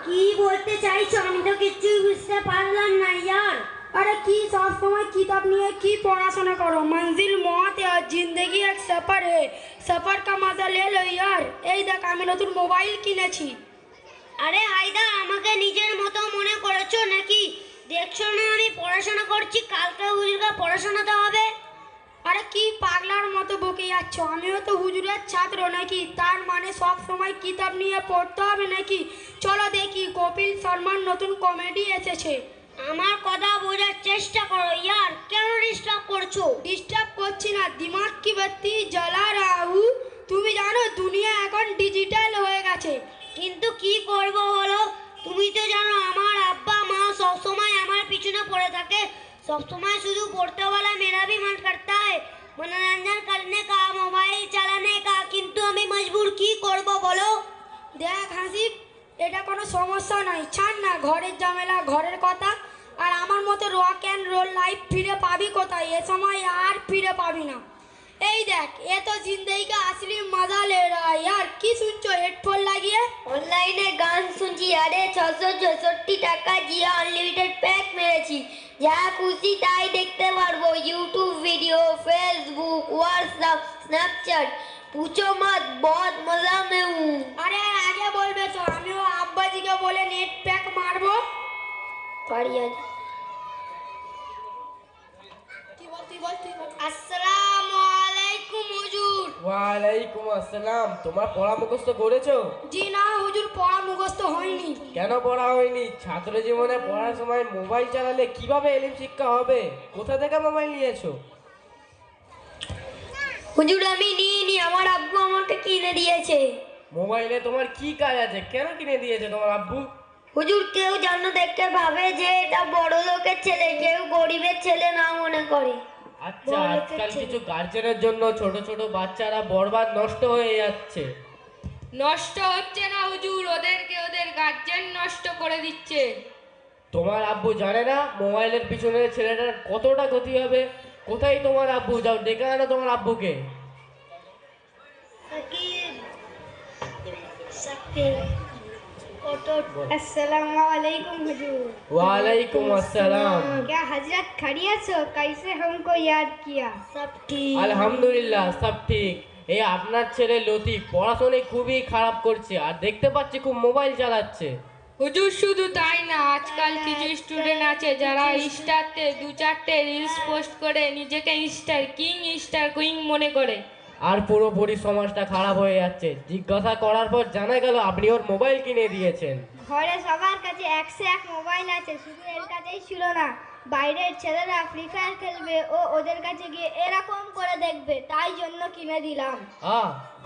কি বলতে চাইছো? আমি তো কিছুই বুঝতে পারলাম না ইয়ার। अरे की सब समय किताब नहीं है की पढ़ाशोना करो। मंजिल मौत है और जिंदगी एक सफर है। सफर का मजा ले लो यार। এই দেখ আমি নতুন মোবাইল কিনেছি। আরে হায়দা, আমাকে নিজের মতো মনে করেছো নাকি? দেখছো না আমি পড়াশোনা করছি, কালকে হুজুরকে পড়াশোনাতে হবে। আরে কি পাগলার মতো বকে যাচ্ছ? আমিও তো হুজুরের ছাত্র নাকি? তার মানে সব সময় কিতাব নিয়ে পড়তে হবে নাকি? চলো দেখি কপিল শর্মার নতুন কমেডি এসেছে। আমার কথা বোঝার চেষ্টা করো ইয়ার, কেন ডিস্টার্ব করছো? ডিস্টার্ব করছি না, দিমাগ কি বাতি জ্বালা রাহু। তুমি জানো দুনিয়া এখন ডিজিটাল হয়ে গেছে। কিন্তু কি করব বলো? তুমি তো জানো আমার আব্বা মা সবসময় আমার পিছনে পড়ে থাকে, সবসময় শুধু পড়তে वाला मेरा भी मन करता है मनोरंजन करने का, मोबाइल चलाने का, কিন্তু আমি মজবুর, কি করব বলো? দেখ হাসিব, এটা কোনো সমস্যা নয়, ছাড় না, ঘরের ঝামেলা ঘরের কথা। আর আমার মতো রক অ্যান্ড রোল লাইফ ফিরে পাবি কোথায়? এ সময় আর ফিরে পাবি না। এই দেখ, এ তো জিন্দেগি কা আসলি মজা লে रहा है यार। কি শুনছো হেডফোন লাগিয়ে? অনলাইনে গান শুনছি। আরে 664 টাকা জিও আনলিমিটেড প্যাক মেরেছি, যা খুশি তাই দেখতে পারবো। YouTube video, Facebook, WhatsApp, Snapchat, पूछो मत, बहुत मजा में हूँ। আরে আর আগে বলবে তো, আমিও আব্বাজিকে বলে নেট প্যাক মারবো। পারিয়া আসসালামু আলাইকুম হুজুর। ওয়ালাইকুম আসসালাম। তোমার পড়া মুখস্থ করেছো? জি না হুজুর, পড়া মুখস্থ হয়নি। কেন পড়া হয়নি? ছাত্র জীবনে পড়ার সময় মোবাইল চালালে কিভাবে এলিম শিক্ষা হবে? কোথা থেকে মোবাইল নিয়েছো? হুজুর আমি নিইনি, আমার আব্বু আমাকে কিনে দিয়েছে। মোবাইলে তোমার কি কাজ আছে? কেন কিনে দিয়েছে তোমার আব্বু? হুজুর কেউ যেন দেখে ভাবে যে এটা বড় লোকের ছেলে, কেউ গরিবের ছেলে না মনে করে। আচ্ছা, আজকাল কিছু গার্জেনের জন্য ছোট ছোট বাচ্চারা বরবাদ নষ্ট হয়ে যাচ্ছে। নষ্ট হচ্ছে না হুজুর, ওদেরকে ওদের গার্জেন নষ্ট করে দিচ্ছে। তোমার আব্বু জানে না মোবাইলের পিছনে ছেলেটার কতটা ক্ষতি হবে? কোথায় তোমার আব্বু? যাও ডেকে আনো তোমার আব্বুকে। अस्सलामुअलैकुम हुजूर। ওয়ালাইকুম আসসালাম। क्या हजरत खैरियत हो? कैसे हमको याद किया? সব ঠিক। আলহামদুলিল্লাহ, সব ঠিক। এই আপনার ছেলে লতিফ পড়াশোনায় খুবই খারাপ করছে, আর দেখতে পাচ্ছি খুব মোবাইল চালাচ্ছে। হুজুর শুধু তাই না, আজকাল কিছু স্টুডেন্ট আছে যারা ইনস্টাতে 2-4টে রিলস পোস্ট করে নিজেকে স্টার কিং স্টার কুইং মনে করে। আর পুরোপুরি সমাজটা খারাপ হয়ে যাচ্ছে। জিজ্ঞাসা করার পর জানা গেল আপনি ওর মোবাইল কিনে দিয়েছেন। ঘরে সবার কাছে 101 মোবাইল আছে, শুধু এর কাছেই ছিল না। বাইরের ছেলেরা ফ্রি ফায়ার খেলবে, ও ওদের কাছে গিয়ে এরকম করে দেখবে, তাই জন্য কিনে দিলাম।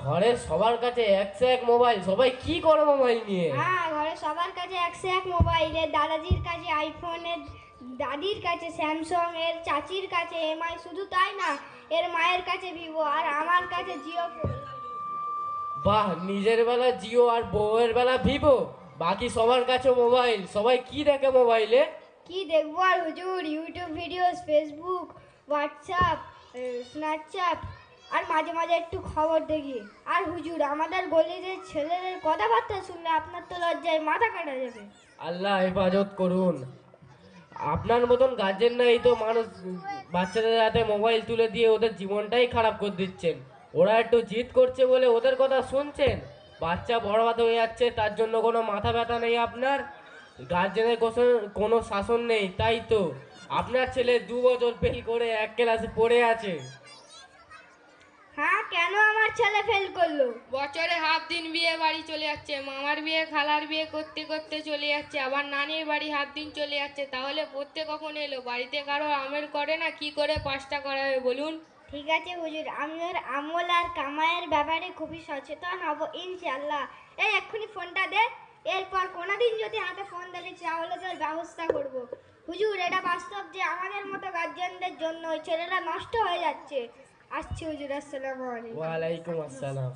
ঘরের সবার কাছে 101 মোবাইল, সবাই কি করে মোবাইল নিয়ে? হ্যাঁ, ঘরে সবার কাছে 101 মোবাইল। এর দাদাজির কাছে আইফোনের, দাদির কাছে স্যামসাং, এর চাচির কাছে এমআই, শুধু তাই না, এর মায়ের কাছে ভিভো, আর আমার কাছে জিও ফোন। বাহ, নিজের বেলা জিও আর বউয়ের বেলা ভিভো, বাকি সবার কাছে মোবাইল। সবাই কি দেখে মোবাইলে? কি দেখবো আর হুজুর, YouTube videos, Facebook, WhatsApp, Snapchat, আর মাঝে মাঝে একটু খবর দেখি। আর হুজুর আমাদের গলির ছেলেদের কথাবার্তা শুনলে আপনার তো লজ্জায় মাথা কাটা যাবে। আল্লাহ হেফাজত করুন। আপনার মতন গার্জেনরাই তো মানুষ বাচ্চাদের হাতে মোবাইল তুলে দিয়ে ওদের জীবনটাই খারাপ করে দিচ্ছেন। ওরা একটু জিদ করছে বলে ওদের কথা শুনছেন, বাচ্চা বরবাদ হয়ে যাচ্ছে, তার জন্য কোনো মাথা ব্যথা নেই আপনার। গার্জেনের কোনো শাসন নেই, তাই তো আপনার ছেলে 2 বছর ফেল করে 1 ক্লাসে পড়ে আছে। হ্যাঁ, কেন আমার ছেলে ফেল করলো? বছরে হাফ দিন বিয়ে বাড়ি চলে যাচ্ছে, মামার বিয়ে খালার বিয়ে করতে করতে চলে যাচ্ছে, আবার নানির বাড়ি হাফ দিন চলে যাচ্ছে। তাহলে পড়তে কখন এলো? বাড়িতে কারো আমের করে না, কি করে পাসটা করাবে বলুন? ঠিক আছে হুজুর, আমি ওর আমল আর কামাইয়ের ব্যাপারে খুবই সচেতন হব ইনশাআল্লাহ। এই এক্ষুনি ফোনটা দে, এরপর কোনোদিন যদি হাতে ফোন দিস তাহলে তোর ব্যবস্থা করব। হুজুর এটা বাস্তব যে আমাদের মতো গার্জিয়ানদের জন্য ওই ছেলেরা নষ্ট হয়ে যাচ্ছে। আসছি হুজুর, আসসালামু আলাইকুম। ওয়ালাইকুম আসসালাম।